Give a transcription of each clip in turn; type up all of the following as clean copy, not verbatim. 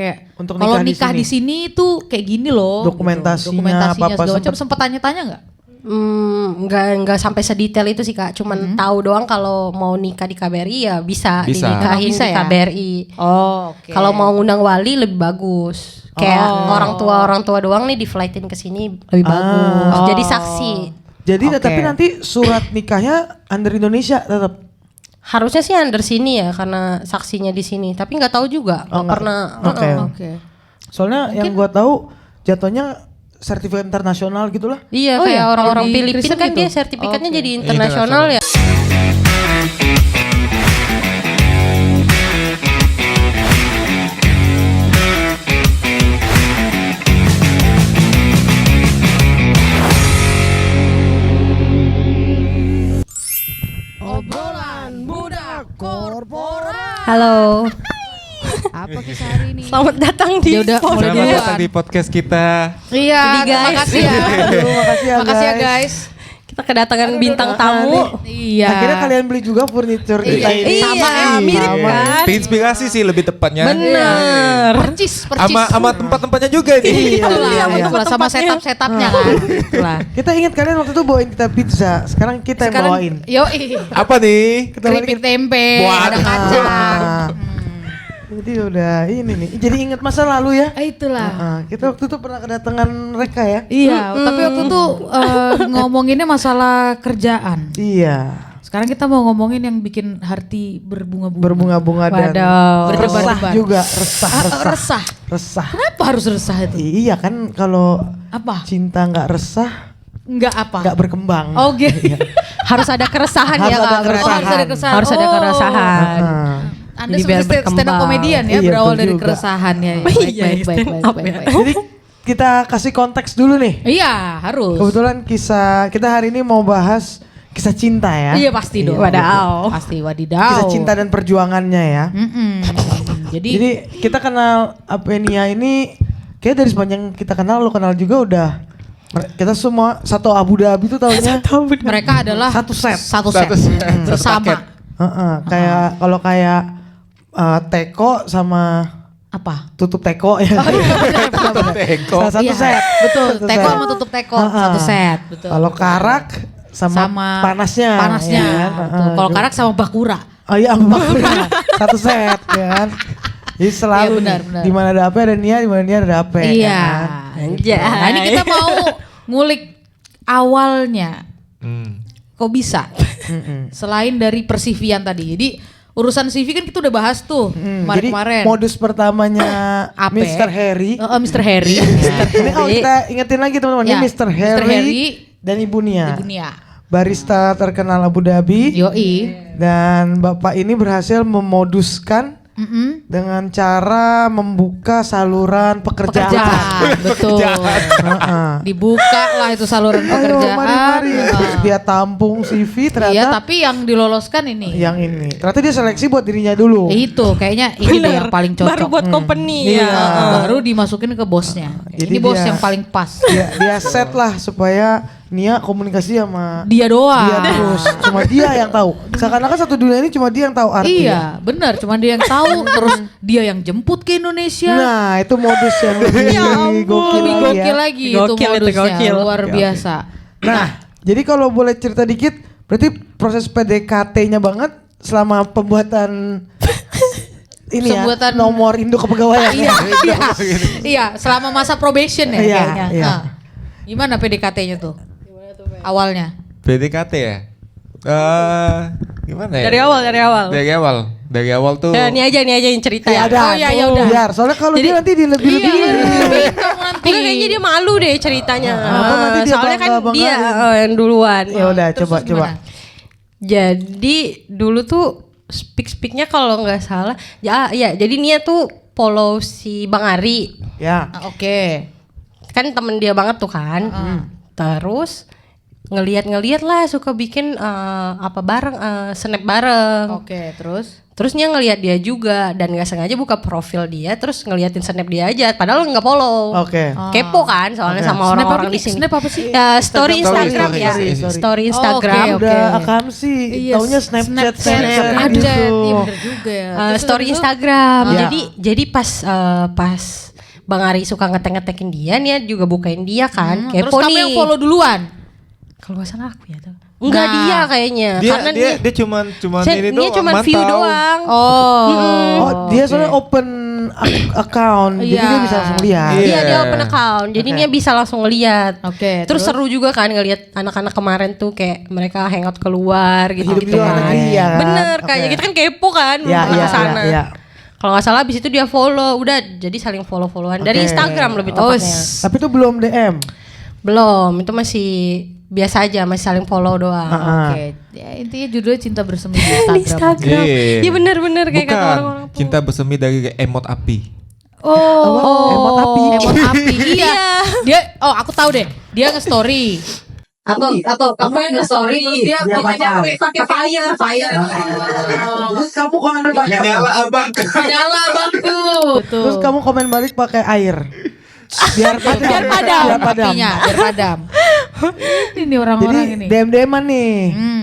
Kayak Untuk kalau nikah nikah di sini tuh kayak gini loh. Dokumentasinya gitu. apa-apa segala macam. Sempet tanya-tanya nggak? Nggak sampai sedetail itu sih Kak. Cuman tahu doang kalau mau nikah di KBRI ya bisa. Dinikahin Bisa di ya? KBRI. Oh, oke. Kalau mau ngundang wali lebih bagus. Kayak orang tua doang nih di flightin ke sini lebih bagus. Oh. Jadi saksi. Jadi Oke. tapi nanti surat nikahnya under Indonesia tetap. Harusnya sih under sini ya karena saksinya di sini. Tapi nggak tahu juga. Oh, Nggak nggak. pernah. Oke. Oke. Soalnya yang gua tahu jatuhnya sertifikat internasional gitulah. Iya Oh kayak iya, orang-orang kalau di Filipina Kristen kan gitu? dia sertifikatnya Oke. jadi internasional ya. Obrolan budak korporat. Halo. Apa kisah hari ini? Selamat datang di Ya udah, mulai podcast. duluan. Selamat datang di podcast kita. Iya, Jadi, terima guys. kasih ya. Aduh, makasih ya guys. Kita kedatangan bintang tamu. Iya. Akhirnya kalian beli juga furniture kita ini. Iya, Sama, mirip sama. kan? Terinspirasi sih lebih tepatnya. Bener. Percis. Sama tempat-tempatnya juga nih. Itulah, Iya, iya. itulah, sama setup-setupnya kan. Itulah. Kita ingat kalian waktu itu bawain kita pizza. Sekarang kita yang bawain. Yoi. Apa nih? Kita balikin. Keripik tempe, ada kacang. Ah. Jadi udah ini nih. Jadi ingat masa lalu ya. Itulah. Kita waktu itu pernah kedatangan mereka ya. Iya, tapi waktu itu ngomonginnya masalah kerjaan. Iya. Sekarang kita mau ngomongin yang bikin hati berbunga-bunga. Berbunga-bunga dan Waduh. resah Berdebar-debar. juga. Resah. Resah. Resah. Kenapa harus resah itu? Iya kan kalau Apa? cinta nggak resah Enggak apa? nggak berkembang. Oh gitu. Harus ada keresahan Harus ya ada Kak. keresahan. Oh, harus ada keresahan. Harus ada Oh. keresahan. Heeh. Anda Jadi biar sebagai stand up berkembang. komedian ya, Iya, berawal betul dari juga. keresahan ya. Oh, Baik, iya, baik, baik, stand baik, up baik, ya. baik. Jadi kita kasih konteks dulu nih. Iya, harus. Kebetulan kita hari ini mau bahas kisah cinta ya. Iya pasti dong. Wadaw. Pasti wadidaw. Kisah cinta dan perjuangannya ya. Jadi Jadi kita kenal Apenia ini kayak dari sepanjang kita kenal, lo kenal juga udah. Kita semua satu Abu Dhabi tuh tahunya. mereka adalah Satu set. Satu set. Satu set. Bersama. Kayak kalau kayak teko sama Apa? tutup teko ya. Teko. Satu Iya, set. Betul. Satu Teko set. sama tutup teko. Heeh. Satu set. Betul. Kalau karak sama panasnya. Panasnya. ya kan? Betul. Kalau karak sama bakura. Oh iya, satu set ya kan. Jadi selalu Iya, benar, nih, benar. di mana ada Ape ada Nia, di mana Nia ada Ape. Iya. ya kan? Anjay. Nah ini kita mau ngulik awalnya. Hmm. Kok bisa? Selain dari persivian tadi. Jadi urusan CV kan kita udah bahas tuh Jadi kemarin-kemarin. modus pertamanya Ape. Mr. Harry. Mr. Harry. Ini kalau kita ingetin lagi teman-teman, Ya, ini Mr. Mr. Harry, Harry dan Ibu Nia. Ibu Nia. Barista terkenal Abu Dhabi. Yoi. Dan Bapak ini berhasil memoduskan dengan cara membuka saluran pekerjaan. Pekerjaan. Betul. Heeh. Dibuka lah itu saluran Ayo pekerjaan. mari. Heeh. Terus dia tampung CV ternyata Iya, tapi yang diloloskan ini. yang ini. Ternyata dia seleksi buat dirinya dulu. Itu kayaknya ini deh yang paling cocok. Baru buat company Iya. ya. Baru dimasukin ke bosnya. Jadi Ini bos dia- yang paling pas. Dia set lah supaya Nia komunikasi sama Dia doang. dia terus. Cuma dia yang tahu. Seakan-akan satu dunia ini cuma dia yang tahu arti. Iya, benar. Cuma dia yang tahu. Terus dia yang jemput ke Indonesia. Nah, itu modus yang lebih gokil Lebih lagi gokil ya. lagi itu Gokil itu, modusnya. gokil. Luar biasa. Nah, jadi kalau boleh cerita dikit, berarti proses PDKT-nya banget selama pembuatan ini Pembuatan- ya, nomor induk kepegawaian. Iya, ya. iya, selama masa probation ya Iya, kayaknya. iya. Nah, gimana PDKT-nya tuh? Awalnya. PDKT ya? Gimana ya? Dari awal. Dari awal tuh. Ya, ini aja yang cerita Ya, ya. ada. Oh, iya, ya udah. Biar, soalnya kalau dia nanti dilebih-lebihin. Iya, bingung nanti. Enggak, kayaknya dia malu deh ceritanya. Apa nanti dia Soalnya kan bangga-banggain. dia yang duluan. Ya udah, Terus coba. gimana? Jadi dulu tuh speak-speaknya kalau nggak salah, ya jadi Nia tuh follow si Bang Ari, Ya. Oke. kan temen dia banget tuh kan. Terus ngelihat lah suka bikin apa bareng, snap bareng. Oke, terus? Terus dia ngelihat dia juga dan nggak sengaja buka profil dia, terus ngeliatin snap dia aja, padahal nggak follow. Oke. Kepo kan soalnya sama Snap orang-orang apa di nih? sini. Snap apa sih? Ya, story Instagram ya, story. story Instagram. Oh, oke. Udah akam sih, Iya, taunya Snapchat ada, gitu. iya bener juga ya. Terus Story habis itu, Instagram. Ya. Jadi pas Bang Ari suka ngetek-ngetekin dia juga bukain dia kan. terus Kepo kamu nih. yang follow duluan. Kalau nggak salah aku ya tuh. Enggak Nah. dia kayaknya. Karena Dia cuman ini dia doang cuma view mantau. doang. Oh, dia soalnya open account, jadi Iya. dia bisa langsung lihat. Iya. Iya dia open account, jadi Oke. dia bisa langsung ngeliat. Oke, Terus seru juga kan ngeliat anak-anak kemarin tuh kayak mereka hangout keluar gitu Hidup di luar kan. negeri ya kan? Bener, kayak Oke. kita kan kepo kan, Iya, pernah iya, kesana. iya, iya. Kalau nggak salah abis itu dia follow, udah jadi saling follow-followan dari Oke. Instagram lebih Oh, tepatnya. Tapi itu belum DM. Belum, itu masih biasa aja, masih saling follow doang. Oke, ya, intinya judulnya cinta bersemi di Instagram. Iya. Iya bener-bener kayak kata Bukan, orang-orang tuh. cinta bersemi dari emot api. Emot api. Emot api. Iya. Dia aku tahu deh. Dia nge-story. Atau kamu yang nge-story dia pokoknya pakai fire. Terus kamu komen balik. Nyala bangku. Terus kamu komen balik pakai air. Biar padam. Biar padam Biar padam. apinya, biar padam. Ini orang-orang Jadi ini. DM-DM-an nih.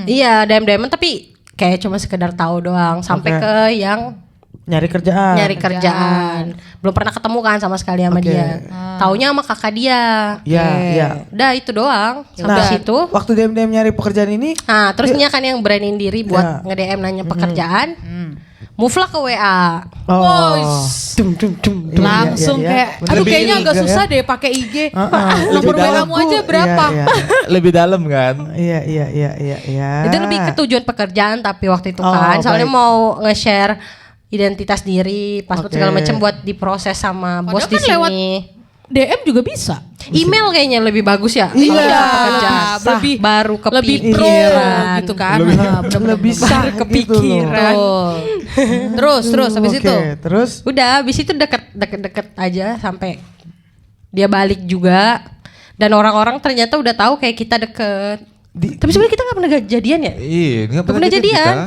Iya, DM-DM tapi kayak cuma sekedar tahu doang sampai Oke. ke yang Nyari kerjaan. nyari kerjaan. Belum pernah ketemu kan sama sekali sama Oke. dia. Taunya sama kakak dia. Iya, iya. Udah itu doang. Nah, Sampai situ. waktu DM-DM nyari pekerjaan ini, Nah, terus dia kan yang beraniin diri buat Ya. nge-DM nanya pekerjaan. Move lah ke WA. oh, Langsung iya, iya. kayak Bener. aduh Lebih kayaknya juga agak ya. susah deh pakai IG. Nomor Lebih WA dalam. kamu aja berapa? Iya, Lebih dalam kan? iya, iya, iya, iya, iya. Itu lebih ke tujuan pekerjaan tapi waktu itu Oh, kan. Soalnya baik. mau nge-share identitas diri, paspor Oke. segala macam buat diproses sama bos Padahal di kan lewat sini. DM juga bisa. Email kayaknya lebih bagus ya. Iya. Kalau dapat pekerjaan. Lebih baru lebih pro kepikiran. gitu kan. Lebih- Ah, bener-bener. lebih sah gitu loh. kepikiran. Betul. Terus habis Oke, itu. terus Udah, habis itu deket aja sampai dia balik juga. Dan orang-orang ternyata udah tahu kayak kita deket. Tapi sebenarnya kita nggak pernah jadian ya. Iya, nggak pernah kita jadian. kita.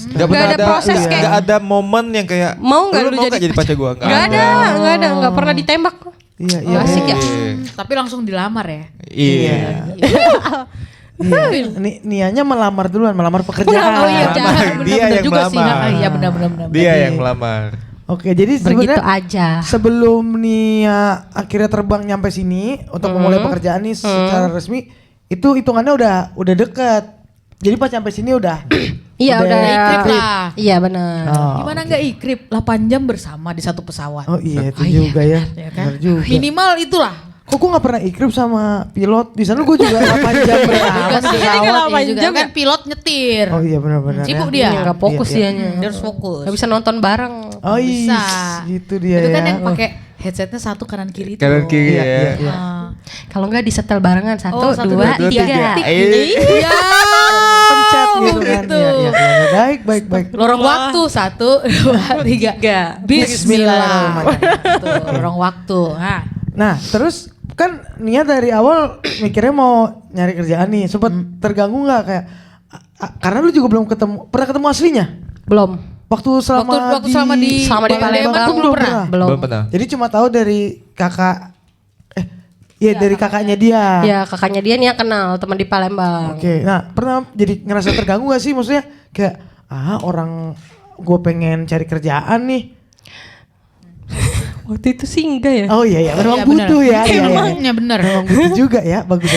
Nggak pernah ada proses iya. kayak- Nggak ada momen yang kayak Mau nggak lu mau jadi pacar gua? Nggak ada, nggak pernah ditembak. iya, iya. Asik ya. Tapi langsung dilamar ya. Iya. Iya. Nianya melamar duluan, melamar pekerjaan. Oh iya, Melamar. benar Dia yang juga sih. melamar. Ah, iya benar-benar. Dia yang melamar. Oke, jadi Begitu sebenarnya aja. sebelum Nia akhirnya terbang nyampe sini untuk memulai pekerjaan nih secara resmi, itu hitungannya udah deket. Jadi pas nyampe sini udah. Iya udah. ikrip lah. Iya benar. Oh, Gimana nggak ikrip 8 jam bersama di satu pesawat. oh iya itu juga ya. Ya kan? Benar juga. Minimal itulah. Kok gue gak pernah ikrip sama pilot? Di sana gue juga 8 jam bersama Juga di sih, pesawat. ini 8 juga jam kan pilot nyetir. Oh iya benar-benar. Sibuk ya. dia. Iya, nggak fokus Iya, iya. dianya. Dia harus fokus. Nggak bisa nonton bareng. Oh Bisa. iya, itu dia Itu kan ya. yang pakai headsetnya satu kanan kiri. Kanan tuh. kiri Iya, iya, ya. iya. Ah. Kalau nggak disetel barengan Oh, 1, 2, 3. Iya. Pencet gitu kan. Gitu. Iya, iya, iya. Baik. Lorong waktu 1, 2, 3. Bismillah. Tuh, lorong waktu. Nah, terus kan Nia dari awal mikirnya mau nyari kerjaan nih. Sempat terganggu nggak kayak karena lu juga belum pernah ketemu aslinya? Belum. Waktu selama Waktu selama di Palembang tuh belum pernah. Belum. Belum pernah. Jadi cuma tahu dari kakak dari kakaknya dia. Ya kakaknya dia nih yang kenal teman di Palembang. Oke, nah pernah jadi ngerasa terganggu gak sih? Maksudnya kayak orang gue pengen cari kerjaan nih. Waktu itu sih enggak ya. Oh iya memang Iya, benar. butuh ya. Iya, iya. Emangnya bener. Memang butuh juga ya, bagus.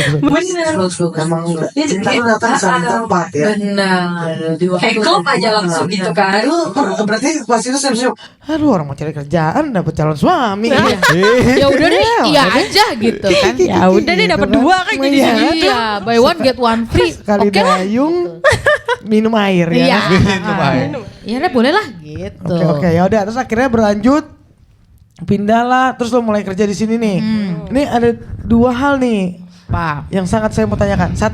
Emang cinta lu datang sama tempat ya. Benar. Kayak klop aja langsung gitu kan. Berarti pas itu siap-siap. Aduh orang mau cari kerjaan dapat calon suami. Ya udah deh, iya aja gitu kan. Ya udah deh dapat 2 kan jadi Iya. segitu. Iya, buy one get one free. Sekali Oke lah. dayung minum air ya. Iya. Minum air. Iya deh boleh lah gitu. Oke ya udah terus akhirnya berlanjut pindah lah terus lo mulai kerja di sini nih. Ini ada 2 hal nih Pak. yang sangat saya mau tanyakan. 1,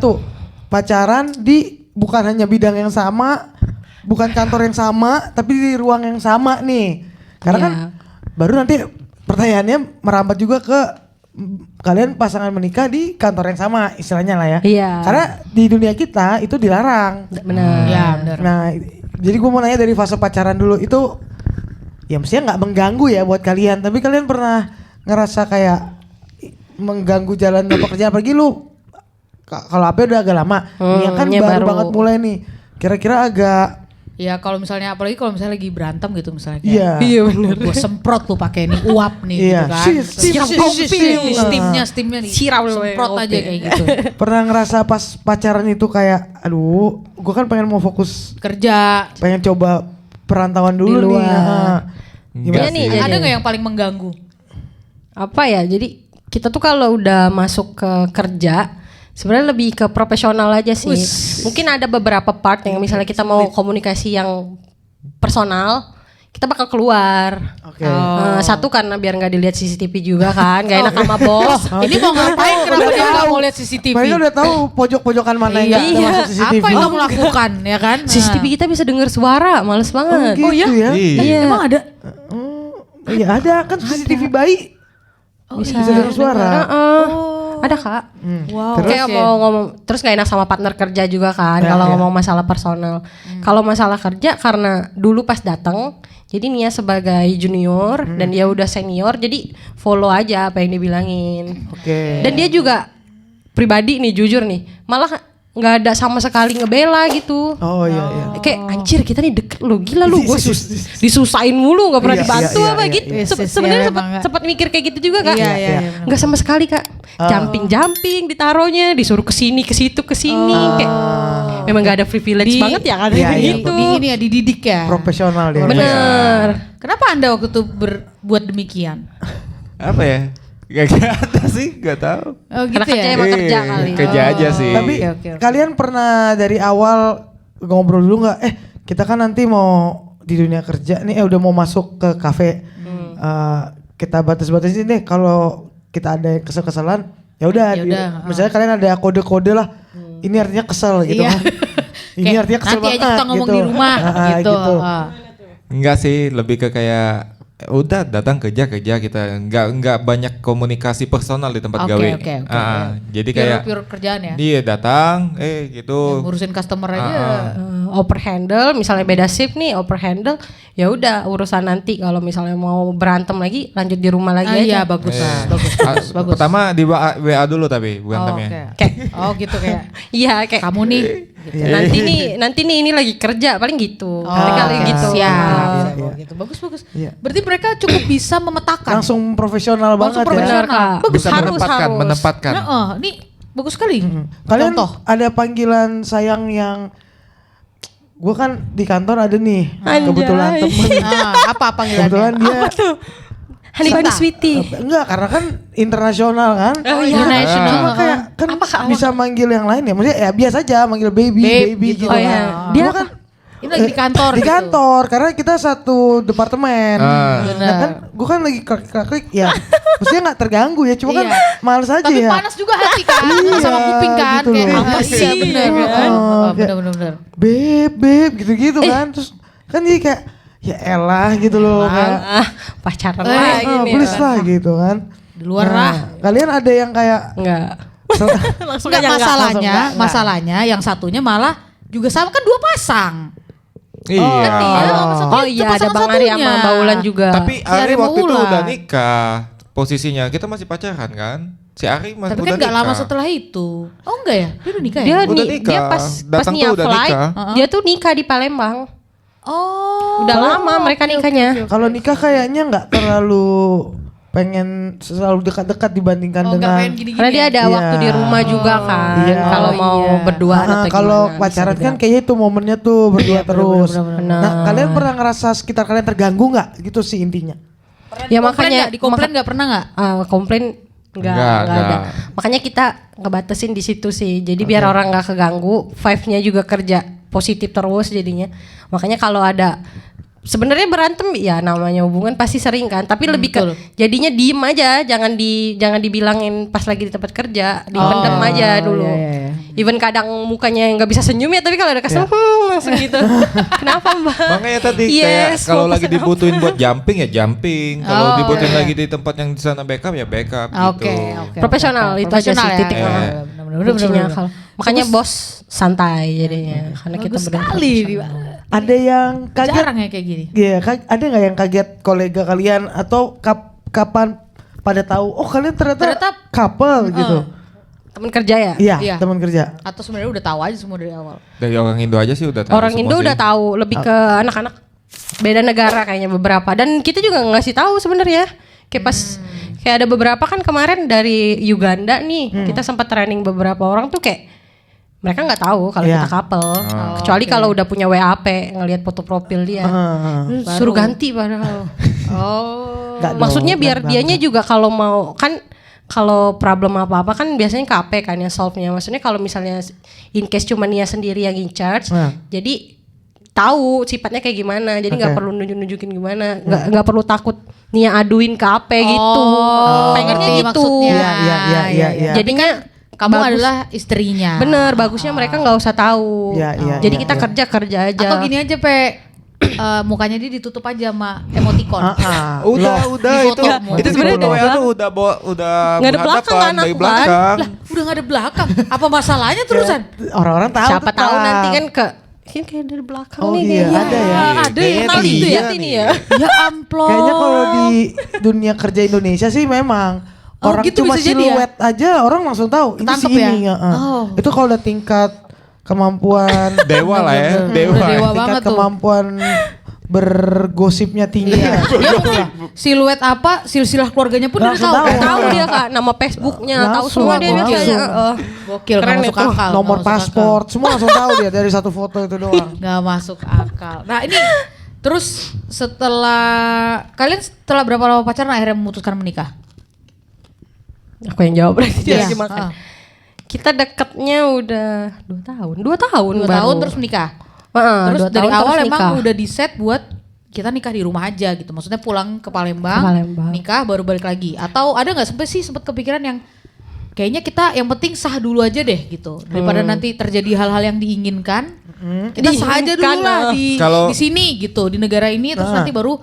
pacaran di bukan hanya bidang yang sama, bukan kantor yang sama, tapi di ruang yang sama nih. Karena kan baru nanti pertanyaannya merambat juga ke kalian pasangan menikah di kantor yang sama istilahnya lah ya. Iya. Karena di dunia kita itu dilarang. Benar. Iya benar. Nah, Jadi gue mau nanya dari fase pacaran dulu itu, ya mestinya nggak mengganggu ya buat kalian. Tapi kalian pernah ngerasa kayak mengganggu jalan pekerjaan? Apalagi lu kalau apa udah agak lama, ya kan baru banget mulai nih. Kira-kira agak Ya kalau misalnya apalagi kalau misalnya lagi berantem gitu misalnya Iya. Iya bener. gue semprot tuh pakai ini uap nih Iya. gitu kan. Steamnya nih. Siram lu semprot kopi. aja kayak gitu. pernah ngerasa pas pacaran itu kayak, aduh, gue kan pengen mau fokus, Kerja. pengen coba perantauan dulu Di nih. luar. Nah, Iya nih, Ada jadi nggak yang paling mengganggu? apa ya? Jadi kita tuh kalau udah masuk ke kerja sebenarnya lebih ke profesional aja sih. Mungkin ada beberapa part yang misalnya kita mau komunikasi yang personal, kita bakal keluar. Oke. Satu karena biar nggak dilihat CCTV juga kan, nggak enak sama bos. Ini mau ngapain? Kenapa dia nggak mau lihat CCTV? Mereka udah tahu pojok-pojokan mana yang nggak Iya. masuk CCTV. Apa yang kamu lakukan ya kan? CCTV kita bisa dengar suara, males banget. Oh gitu ya? Iya. Emang ada? Iya ada kan CCTV bayi. Bisa dengar suara. Ada kak. Wow. Terus? Kayak mau ngomong terus gak enak sama partner kerja juga kan Ya, kalau ya. ngomong masalah personal. Kalau masalah kerja karena dulu pas datang jadi Nia sebagai junior dan dia udah senior jadi follow aja apa yang dibilangin. Oke. Dan dia juga pribadi nih jujur nih malah nggak ada sama sekali ngebela gitu. Oh iya iya. Kayak anjir kita nih deket lu gila lu gue disusahin mulu nggak pernah Iya, dibantu iya, apa iya, gitu. iya. Sebenarnya Iya, emang. sempat mikir kayak gitu juga kak. Iya, iya, iya. Nggak sama sekali kak. Jumping ditaruhnya disuruh kesini ke situ ke sini kayak memang nggak ada privilege banget ya kan Iya, iya. gitu. Di ini ya dididik ya. Profesional dia. Bener. Kenapa Anda waktu itu berbuat demikian? Apa ya? Gak ada sih, gak tahu. Oh gitu Karena kerja ya. emang kerja kali. Kerja aja sih. Tapi Oke. kalian pernah dari awal ngobrol dulu nggak? Kita kan nanti mau di dunia kerja nih, udah mau masuk ke kafe. Kita batas-batasin deh. Kalau kita ada yang kesel-keselan, ya udah. Ya udah, Misalnya kalian ada kode-kode lah. Ini artinya kesel gitu Iya. kan. Ini Kayak, artinya kesel nanti aja kita ngomong di rumah gitu. Enggak sih, lebih ke kayak udah datang kerja kita nggak banyak komunikasi personal di tempat gawe. Oke. Jadi kayak Pure kerjaan ya. dia datang gitu. Ngurusin customer aja. Oper handle misalnya beda shift nih oper handle ya udah urusan nanti kalau misalnya mau berantem lagi lanjut di rumah lagi aja. Iya bagus lah, bagus. Pertama di WA dulu tapi bukan Oh, tamnya. oke. Oh gitu kayak Iya kayak kamu nih. Gitu. nanti nih ini lagi kerja paling gitu. Oh, Nanti kali oke. gitu. Siap. Iya. Oh, gitu. Bagus. Iya. Berarti mereka cukup bisa memetakan. Langsung profesional banget profesional. ya. Bener, Kak. Bagus Bisa harus. menempatkan. Ini bagus sekali. Kalian Contoh. ada panggilan sayang yang gue kan di kantor ada nih Anjay. kebetulan temen. Apa panggilannya? Kebetulan dia Honey bunny sweetie. enggak karena kan internasional kan. Oh iya. International. Cuma kayak kan bisa manggil yang lain ya. Maksudnya ya biasa aja manggil baby Babe, gitu. gitu. Oh kan. iya. Dia Dia kan Ini lagi di kantor. di gitu. kantor karena kita satu departemen. Nah Benar. kan gue kan lagi klik ya. Maksudnya nggak terganggu ya. Cuma kan Iya. males aja Tapi ya. panas juga hati kan Iya, sama kuping kan gitu kayak loh. apa sih? Iya benar kan. Benar. Beb gitu-gitu kan. Terus kan dia kayak ya elah gitu loh kayak. Pacaran lagi nih. Please lah gitu kan. Di luar lah. Kalian ada yang kayak Enggak. Langsung Enggak aja masalahnya yang satunya malah juga sama kan dua pasang. Iya. Oh iya ada Bang Ari sama Mbak Ulan juga. Tapi Si Ari Ari waktu itu Maulan. udah nikah. Posisinya kita masih pacaran kan? Si Ari masih Tapi udah kan gak nikah. lama setelah itu. Oh enggak ya? Dia udah nikah ya? dia Udah nih nikah. dia pas Datang Nia tuh udah flight nikah. dia tuh nikah di Palembang. Oh. Udah lama mereka nikahnya. kalau nikah kayaknya nggak terlalu pengen selalu dekat-dekat dibandingkan Oh enggak dengan pengen gini-gini. Karena dia ada Iya. waktu di rumah juga kan. Iya. Kalau mau berdua atau kalau gimana, pacaran bisa kan kayaknya itu momennya tuh berdua terus. bener. Nah, kalian pernah ngerasa sekitar kalian terganggu nggak? Gitu sih intinya. ya makanya Dikomplain nggak pernah nggak? komplain enggak ada. Enggak. Makanya kita ngebatasin di situ sih. Jadi biar orang nggak keganggu, vibe-nya juga kerja positif terus jadinya. Makanya kalau ada sebenarnya berantem ya namanya hubungan pasti sering kan, tapi lebih ke betul. jadinya diem aja, jangan dibilangin pas lagi di tempat kerja, dipendem aja dulu. iya. Even kadang mukanya nggak bisa senyum ya, tapi kalau ada kesel langsung gitu. Kenapa Mbak? Makanya tadi Yes, kayak kalau mau lagi pesen dibutuhin buat jumping ya jumping. Kalau Oh, dibutuhin iya. lagi di tempat yang di sana backup ya backup Oke, gitu. oke. Profesional itu aja sih Profesional ya. titik. Iya, bener-bener. Kuncinya kalau makanya bos santai jadinya karena kita Bagus benar sekali. Ada yang kaget? Jarang ya kayak gini. Iya, ada nggak yang kaget kolega kalian atau kapan pada tahu? Oh kalian ternyata couple gitu. Temen kerja ya? Iya, Iya. teman kerja. Atau sebenarnya udah tahu aja semua dari awal. Dari orang Indo aja sih udah tahu. Orang semua Indo sih. udah tahu, lebih ke anak-anak beda negara kayaknya beberapa. Dan kita juga ngasih tahu sebenarnya. Kayak pas kayak ada beberapa kan kemarin dari Uganda nih, kita sempat training beberapa orang tuh kayak mereka nggak tahu kalau Iya. kita couple. Kecuali kalau udah punya WAP ngelihat foto profil dia. Suruh ganti padahal. Oh. Nggak dong, Maksudnya biar nggak dianya juga kalau mau kan kalau problem apa-apa kan biasanya KP kan yang solve-nya. Maksudnya kalau misalnya in case cuma Nia sendiri yang in charge, jadi tahu sifatnya kayak gimana. Jadi nggak perlu nunjukin gimana, nggak perlu takut Nia aduin KP gitu. Pengennya ngerti gitu. maksudnya. Iya. Jadinya Kamu bagus. adalah istrinya. Bener, bagusnya mereka nggak usah tahu. Iya, Jadi iya, kita iya. kerja aja. Atau gini aja mukanya dia ditutup aja sama emoticon. Udah Di itu. foto. Itu sebenarnya Di foto. WA tuh udah Nggak ada belakang berhadapan kan dari aku kan? belakang. Lah, udah gak ada belakang. Apa masalahnya terusan? Orang-orang tahu. Siapa tetap. tahu nanti kan ini kayak dari belakang Oh nih iya, kayaknya. ada ya. Ada yang Kayaknya kenal itu ya. Lihat ini ya. Ya amplop. Kayaknya kalau di dunia kerja Indonesia sih memang Oh, orang gitu cuma bisa jadi ya? siluet aja orang langsung tahu ini si Ketangkep ya? ini. Oh. Itu kalau udah tingkat kemampuan Dewa lah ya, dewa. Dewa tingkat banget tuh. kemampuan bergosipnya tinggi. Iya. Dia mungkin siluet apa, silsilah keluarganya pun dia Langsung tahu. tahu. Tahu dia Kak, nama Facebooknya, tahu Langsung, semua dia langsung. biasanya. Gokil, Keren gak masuk itu. akal. Nomor nggak masuk paspor, semua langsung tahu dia dari satu foto itu doang. akal. Nggak masuk akal. Nah ini terus kalian setelah berapa lama pacaran akhirnya memutuskan menikah? Aku yang jawab berarti dia Iya. lagi makan. Ah. Kita deketnya udah 2 tahun. 2 tahun 2 baru. tahun terus menikah. Heeh, Terus 2 dari tahun awal terus emang nikah. udah di set buat kita nikah di rumah aja gitu. Maksudnya pulang ke Palembang, Ke Palembang. nikah baru balik lagi. Atau ada nggak sempet kepikiran yang kayaknya kita yang penting sah dulu aja deh gitu. Daripada nanti terjadi hal-hal yang diinginkan, kita sah aja dulu Diinginkan, lah di Kalau- sini gitu, di negara ini terus nanti baru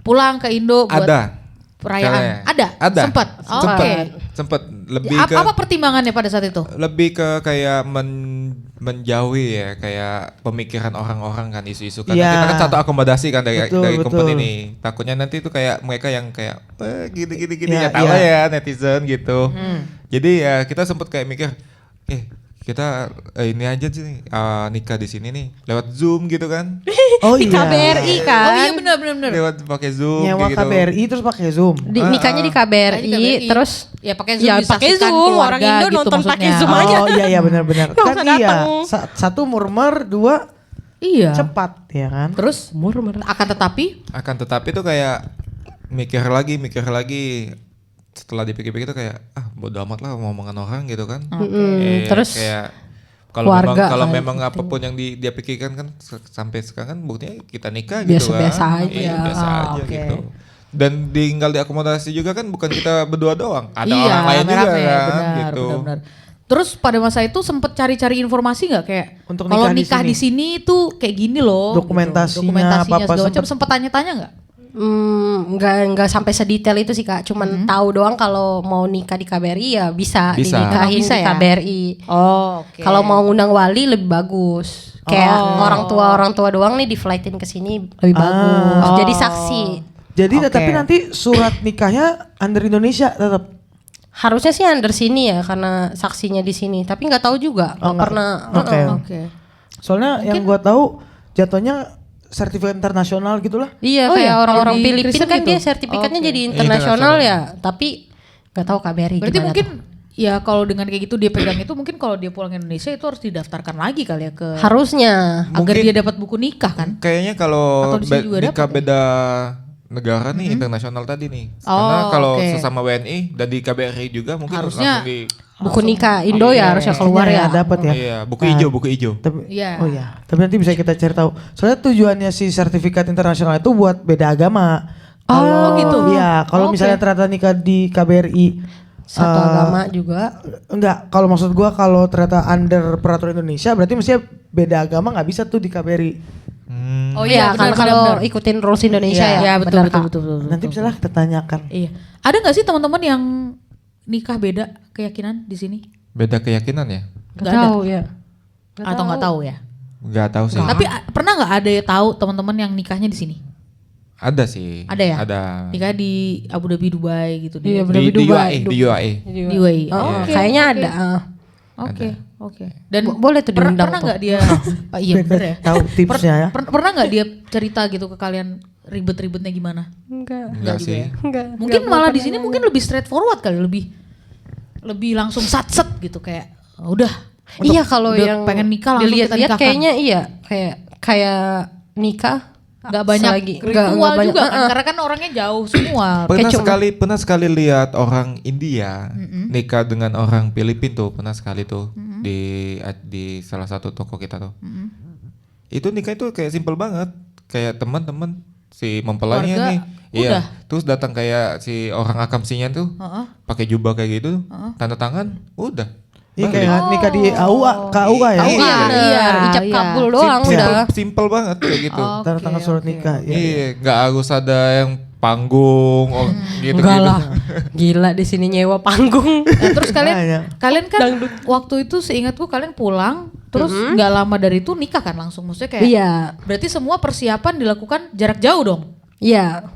pulang ke Indo buat Ada. perayaan. Kayaknya. Ada? Sempat? Oh, oke. Sempet lebih ke Apa pertimbangannya pada saat itu? lebih ke kayak menjauhi ya kayak pemikiran orang-orang kan isu-isu kan. Iya. Kita kan satu akomodasi kan dari Betul, betul. company ini. Takutnya nanti itu kayak mereka yang kayak gini Iya, ya tahu iya. ya netizen gitu. Jadi ya kita sempet kayak mikir kita ini aja sih nikah di sini nih lewat Zoom gitu kan. Oh Di iya. KBRI kan. Oh iya benar. Lewat pakai Zoom Nyewa kayak gitu. KBRI terus pakai Zoom. Nikahnya di KBRI, terus ya pakai Zoom, ya disaksikan pakai Zoom. keluarga Orang Indo gitu nonton pakai maksudnya. Zoom aja. Oh iya benar-benar. Nggak Kan usah iya. datang. Satu murmur, dua Iya. cepat ya kan. Terus akan tetapi Akan tetapi tuh kayak mikir lagi setelah dipikir-pikir tuh kayak bodo amat lah omongan orang gitu kan. Terus kayak kalau memang keluarga kalau kan memang penting. apapun yang dia pikirkan kan sampai sekarang kan buktinya kita nikah gitu Biasa-biasa kan. aja. Iya, biasa Ah, aja oke. gitu. Dan tinggal diakomodasi juga kan bukan kita berdua doang, ada iya, orang lain juga rame-rame, kan benar, gitu. benar. Terus pada masa itu sempet cari-cari informasi nggak kayak Untuk kalau nikah di nikah di sini tuh kayak gini loh. Dokumentasinya, gitu. Dokumentasinya apa-apa segala macam sempet- sempet tanya-tanya nggak? nggak sampai sedetail itu sih Kak. Cuman tahu doang kalau mau nikah di KBRI ya bisa, Bisa. dinikahin Bisa di ya? KBRI. Oh, oke. Kalau mau ngundang wali lebih bagus. Kayak orang tua doang nih di flightin ke sini lebih bagus. Oh. Jadi saksi. Jadi Oke. tapi nanti surat nikahnya under Indonesia tetap. Harusnya sih under sini ya karena saksinya di sini. Tapi nggak tahu juga. Oh, Nggak nggak. pernah. Oke. Oke. Soalnya yang gua tahu jatuhnya sertifikat internasional gitulah. Iya Oh kayak iya, orang-orang kalau di Filipina Kristen kan gitu? dia sertifikatnya Oke. jadi internasional Internasional. ya. Tapi nggak tahu KBRI Berarti gimana mungkin tuh. ya kalau dengan kayak gitu dia pegang itu mungkin kalau dia pulang ke Indonesia itu harus didaftarkan lagi kali ya ke Harusnya. agar Mungkin- dia dapat buku nikah kan? Kayaknya kalau Atau di sini juga nikah dapat ya? beda negara nih internasional tadi nih. Oh, Karena kalau oke. sesama WNI dan di KBRI juga mungkin Harusnya- langsung di Buku nikah Indo ya harusnya keluar Kayaknya ya. dapat ya. iya, buku hijau, buku hijau. Tapi, Iya. Oh iya, tapi nanti bisa kita cari tahu. Soalnya tujuannya si sertifikat internasional itu buat beda agama. Oh, gitu. Iya, kalau Oke. misalnya ternyata nikah di KBRI Satu eh, agama juga. Enggak, kalau maksud gua kalau ternyata under peraturan Indonesia berarti mestinya beda agama nggak bisa tuh di KBRI. Oh Iya, kan benar, kalau benar. ikutin rules Indonesia Iya. ya. Ya betul benar, betul, Kak. betul. Nanti misalnya kita tanyakan. Iya. Ada nggak sih teman-teman yang nikah beda keyakinan di sini? Beda keyakinan ya? Nggak Nggak ada. tahu ya. Atau nggak tahu ya? Nggak tahu sih. Tapi pernah nggak ada yang tahu teman-teman yang nikahnya di sini? Ada sih. Ada ya? Ada. Nikah di Abu Dhabi, Dubai gitu. Iya, di, Dhabi, Di Dubai. UAE. di UAE. Oh, Oke, kayaknya oke. ada. Oke. Dan Boleh tuh diundang pernah tuh. nggak dia? Oh, iya bener ya. Tahu tipsnya ya. Pernah nggak dia cerita gitu ke kalian ribet-ribetnya gimana? Enggak juga sih. ya? enggak Mungkin malah di sini mungkin lebih straightforward kali, lebih langsung satset gitu kayak udah. Iya, kalau udah yang pengen nikah langsung kita dilihat-lihat nikahkan. kayaknya iya kayak nikah Nggak banyak selagi- ritual nggak banyak. juga kan, karena kan orangnya jauh semua. Pernah sekali lihat orang India nikah dengan orang Filipina tuh, pernah sekali tuh di salah satu toko kita tuh. Itu nikah itu kayak simple banget, kayak teman-teman si mempelainya Keluarga, nih, udah. terus datang kayak si orang akamsinya tuh, pakai jubah kayak gitu, tanda tangan, udah. Iya Balik. kayak nikah di AUA, KUA ya. Iya, Iya, iya, ucap iya. kabul doang udah. Simple banget kayak gitu. Tanda tangan surat nikah. Iya. Iya, nggak harus ada yang panggung, gitu. Enggak lah. Gila di sini nyewa panggung. Nah, terus Makanya. kalian kan waktu itu seingatku kalian pulang terus nggak lama dari itu nikah kan langsung, maksudnya kayak Iya. berarti semua persiapan dilakukan jarak jauh dong. Iya.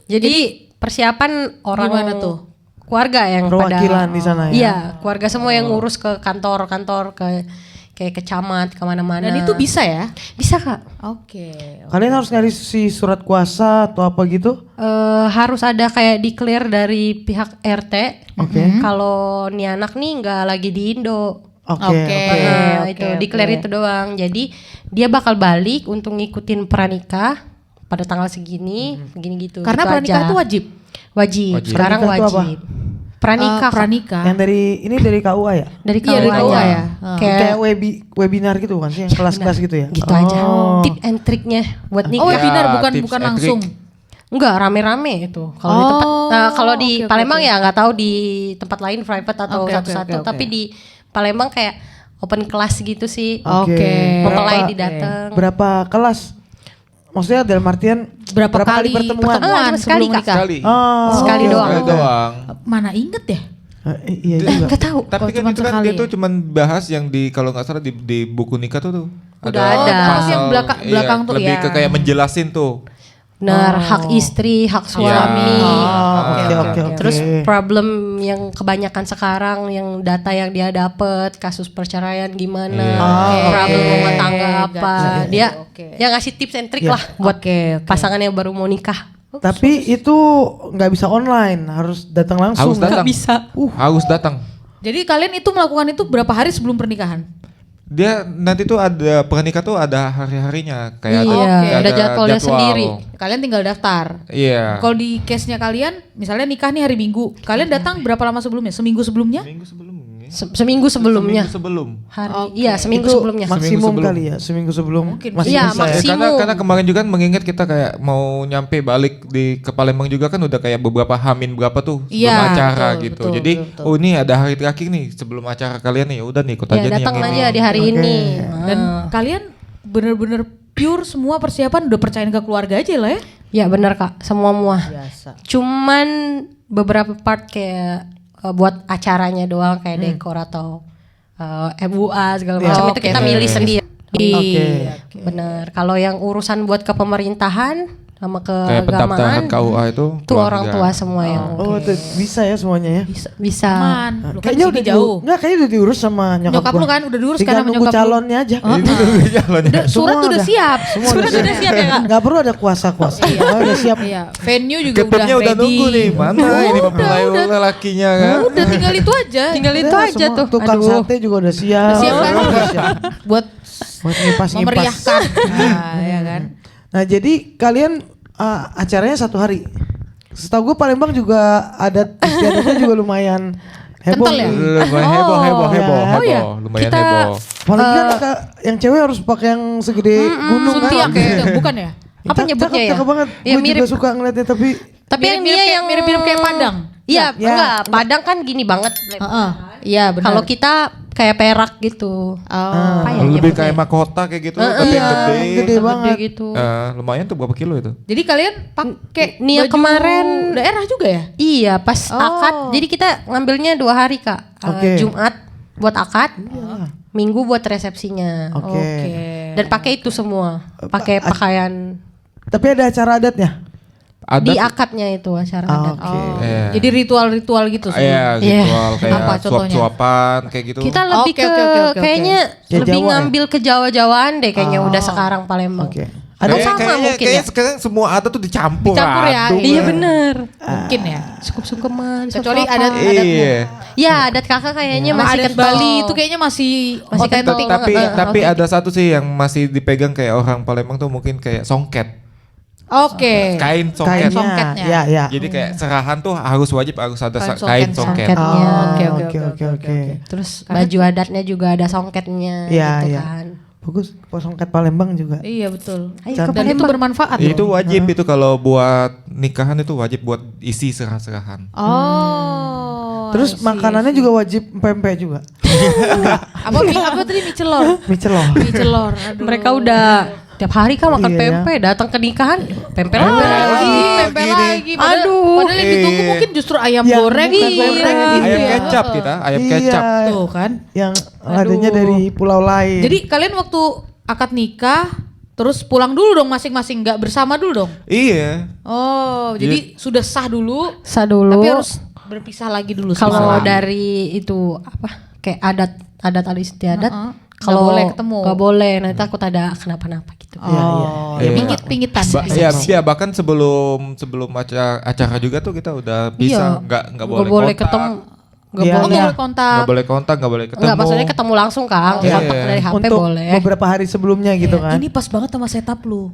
Jadi persiapan orang Gimana tuh? Keluarga yang Perwakilan pada di sana ya? Iya, keluarga semua yang ngurus ke kantor-kantor ke kayak ke camat kemana-mana. Dan itu bisa ya? Bisa Kak. Oke. Kalian harus nyari si surat kuasa atau apa gitu? Harus ada kayak declare dari pihak RT. Oke. Kalau nih anak nih nggak lagi di Indo. Oke. Oke. Nah, itu declare itu doang. Jadi dia bakal balik untuk ngikutin pranikah pada tanggal segini, begini gitu. Karena gitu pranikah aja. itu wajib. Wajib. Wajib. Sekarang Pranikah itu wajib. Pranikah. Kak. Pranikah. Yang dari KUA ya? Dari Iya, dari KUA KUA ya. Kayak webinar gitu kan sih, yang kelas-kelas gitu ya? Gitu aja. Oh. Tip and triknya buat nikah. Oh, webinar bukan tips bukan and langsung. Enggak, rame-rame itu. Kalau di tempat kalau di oke, Palembang oke. ya nggak tahu di tempat lain private atau Oke, oke, satu-satu, oke, oke. tapi di Palembang kayak open kelas gitu sih. Oke. Mempelai Berapa- didateng. Berapa kelas? Maksudnya dalam artian Berapa kali pertemuan? cuma sekali, sebelum Kak. nikah? Sekali. Oh, Sekali oke, doang. oke, Sekali oke. doang. Mana inget ya? Iya juga. Enggak tahu. Tapi Kalau kan cuma itu kan sekali dia ya? tuh cuman bahas yang di kalau nggak salah di buku nikah tuh Udah ada. Oh, yang belakang tuh lebih ya. ke kayak menjelasin tuh. Benar, hak istri, hak suami. Oke. Terus problem yang kebanyakan sekarang yang data yang dia dapat, kasus perceraian gimana, problem rumah tangga apa. Gotcha. Dia Oke. yang ngasih tips and trick Iya. lah buat Oke. pasangan yang baru mau nikah. Tapi itu nggak bisa online, harus datang langsung. Harus datang. bisa. Harus datang. Jadi kalian itu melakukan itu berapa hari sebelum pernikahan? Dia nanti tuh ada pernikah tuh ada hari-harinya kayak Iya, kayak ada jadwalnya sendiri. Kalian tinggal daftar. Iya. Kalau di case-nya kalian, misalnya nikah nih hari Minggu, kalian datang berapa lama sebelumnya? Seminggu sebelumnya? Seminggu sebelumnya. Seminggu sebelumnya. Seminggu sebelum. Iya, seminggu Itu sebelumnya. maksimum Seminggu sebelum. kali ya, seminggu sebelum. Mungkin. Masih Iya, bisa ya? maksimum. Karena kemarin juga kan mengingat kita kayak mau nyampe balik ke Palembang juga kan udah kayak beberapa hamin berapa tuh sebelum Iya, acara betul, gitu. betul, Jadi betul. oh ini ada hari terakhir nih sebelum acara kalian nih. Udah nih ikut aja Ya nih datang yang aja ini. di hari ini. Dan kalian bener-bener pure semua persiapan udah percayain ke keluarga aja lah ya? Ya benar Kak, semua Biasa. Cuman beberapa part kayak buat acaranya doang kayak dekor atau MUA segala macam itu kita milih sendiri. Oke. Bener. Kalau yang urusan buat ke pemerintahan sama ke Kayak pendaftaran agamaan KUA itu itu orang keluarga. tua semua yang Oh, tuh, bisa ya semuanya ya? bisa. Aman. Lu kan Kayaknya sini udah jauh. Enggak, kayaknya udah diurus sama nyokap Nyokap gua. lu kan udah diurus Tinggal kan sama nunggu nyokap lu. calonnya aja. Udah, surat Semua udah siap. Semua Surat udah siap ya Kak? Enggak perlu ada kuasa-kuasa. Udah siap. Iya, venue juga Ketupnya udah udah ready. nunggu nih. Mana ini mempelai udah. lelakinya kan? Udah tinggal itu aja. Tinggal itu Udah, aja semua tuh. Tukang Aduh. sate juga udah siap. Udah siap kan? Udah siap. Buat Buat ngipas-ngipas. memeriahkan. Nah, ya kan. Nah, jadi kalian acaranya 1 hari. Setahu gue Palembang juga adat istiadatnya juga lumayan heboh. Kental ya? Lumayan heboh. Oh, iya. Lumayan Kita- heboh. Apalagi kan yang cewek harus pakai yang segede gunung kan. Suntiang kayaknya, bukan ya? Apa nyebutnya ya? Cakep banget. Ya, Gue mirip. juga suka ngeliatnya tapi Tapi yang dia yang mirip-mirip kayak Padang. Iya, Ya. enggak. Padang kan gini banget. Heeh. Iya benar. Kalau kita kayak perak gitu. Oh. Apa ya Lebih nyebutnya? kayak mahkota kayak gitu tapi yang gede. gede banget. Gede gitu. Lumayan tuh berapa kilo itu? Jadi kalian pakai Nia baju kemarin daerah juga ya? Iya, pas Oh. akad. Jadi kita ngambilnya 2 hari Kak. Oke. Jumat buat akad, Minggu buat resepsinya. Oke. Dan pakai itu semua, pakai pakaian Tapi ada acara adatnya. di akadnya itu acara adat. Oke. Iya. Jadi ritual-ritual gitu Iya, Iya. ritual kayak Apa contohnya? suap-suapan kayak gitu. Kita lebih Oke, ke oke. kayaknya Ya, lebih Jawa ya? ngambil ke Jawa-Jawaan deh kayaknya udah sekarang Palembang. Oke. Ada Kayak- sama kayaknya, mungkin kayaknya ya. sekarang semua adat tuh dicampur. Dicampur ya, aduk. Iya bener. Mungkin ya. Sungkem-sungkeman. Kecuali suap-suapan. adat Iya. Ya adat kakak kayaknya Sama masih adat kental. Bali itu kayaknya masih otentik. Tapi ada satu sih yang masih dipegang kayak orang Palembang tuh mungkin kayak songket. Oke. Kain songket. Kainnya. Songketnya. Ya, ya. Jadi kayak serahan tuh harus ada Kain kain songket. songket. Songketnya. Oke. Terus baju adatnya juga ada songketnya Iya, gitu iya. kan. Bagus, songket Palembang juga. Iya betul. Ayo ke Dan itu Palembang. bermanfaat. Itu loh. wajib itu kalau buat nikahan itu wajib buat isi serah-serahan. Oh. Terus I see, makanannya I see. juga wajib pempek juga. apa tadi mie celor? Mie celor. Mie celor. Aduh. Mereka udah tiap hari kan makan Iya, pempek, datang ke nikahan pempek Pempek lagi. lagi, pempek lagi. Padahal- Aduh. Padahal yang ditunggu mungkin justru ayam Yang goreng, bukan mie goreng pempek. gitu Ayam ya. kecap kita, ayam kecap. Iya, Tuh kan. yang adanya Aduh. dari pulau lain. Jadi kalian waktu akad nikah terus pulang dulu dong masing-masing, nggak bersama dulu dong. Iya. Oh, jadi sudah sah dulu, Sa dulu. tapi harus berpisah lagi dulu. Kalau semalam. dari itu apa? Kayak adat istiadat. Heeh. Kalau Nggak boleh ketemu. Nggak boleh, nanti takut ada kenapa-napa gitu. Oh, Iya. ya pingit-pingitan. Iya, bahkan sebelum acara juga tuh kita udah bisa nggak Nggak boleh boleh kontak. ketemu. Nggak Iya, Oh, boleh. nggak boleh kontak. Nggak boleh kontak, nggak boleh ketemu. Nggak, maksudnya ketemu langsung kan. Iya. Kontak dari HP untuk boleh. beberapa hari sebelumnya gitu kan. Ini pas banget sama setup lu.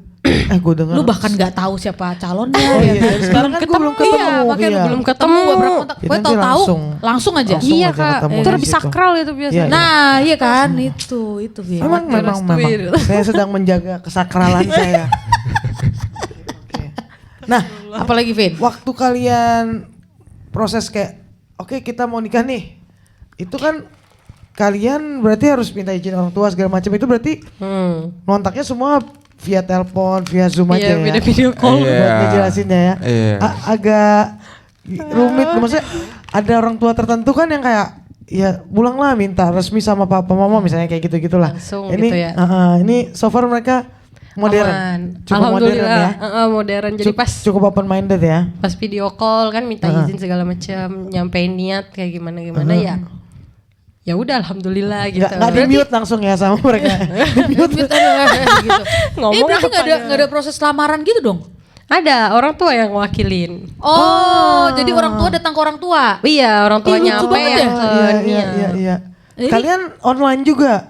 Gue dengar. Lu bahkan nggak tahu siapa calonnya. Oh, ya iya. kan? Sekarang kan gue belum ketemu. Iya, makanya Iya. belum Ketemu. ketemu. Beberapa kontak. Ya, Gue nanti tahu langsung aja. Langsung Iya aja kak, ketemu itu di lebih situ. sakral itu biasanya. Iya. Nah, iya kan itu Vin. Memang saya sedang menjaga kesakralan saya. Oke. Nah, Apalagi Vin? waktu kalian proses kayak oke kita mau nikah nih. Itu kan kalian berarti harus minta izin orang tua segala macam, itu berarti ngontaknya semua via telepon, via Zoom aja ya. video call. Iya. Buat ngejelasinnya ya. Iya. Agak rumit, maksudnya ada orang tua tertentu kan yang kayak ya pulanglah minta resmi sama papa mama misalnya kayak gitu-gitulah. Langsung Ini gitu ya. Ini so far mereka modern. Aman. Cukup modern Alhamdulillah, ya. modern. Jadi pas Cukup open minded ya. pas video call kan minta izin segala macam, nyampein niat kayak gimana ya. Ya udah alhamdulillah gitu. Nggak di mute langsung ya sama mereka. Gitu. Ngomong Berarti apa nggak ada proses lamaran gitu dong? Ada orang tua yang wakilin. Oh, jadi orang tua datang ke orang tua. Iya, orang tua Ih, lucu nyampe banget yang ya. ke Iya. Kalian online juga?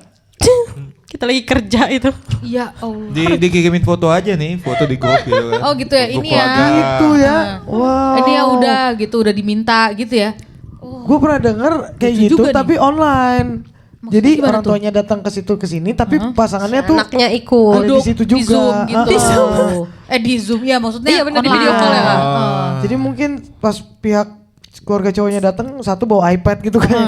kita lagi kerja itu. Ya Allah. Dikirimin foto aja nih, foto di grup gitu kan. Oh gitu ya, Grup ini ya. keluarga. Gitu ya. Wow. Ini ya udah gitu, udah diminta gitu ya. Gue pernah denger kayak Lucu gitu juga tapi online. Jadi gimana orang tuh? tuanya datang ke situ ke sini tapi pasangannya tuh Anaknya ikut. Ada di situ juga. Di Zoom gitu. Di Zoom. Di Zoom ya maksudnya. Iya, bener, di online. video call ya, Kak. Jadi mungkin pas pihak keluarga cowoknya datang satu bawa iPad gitu kan.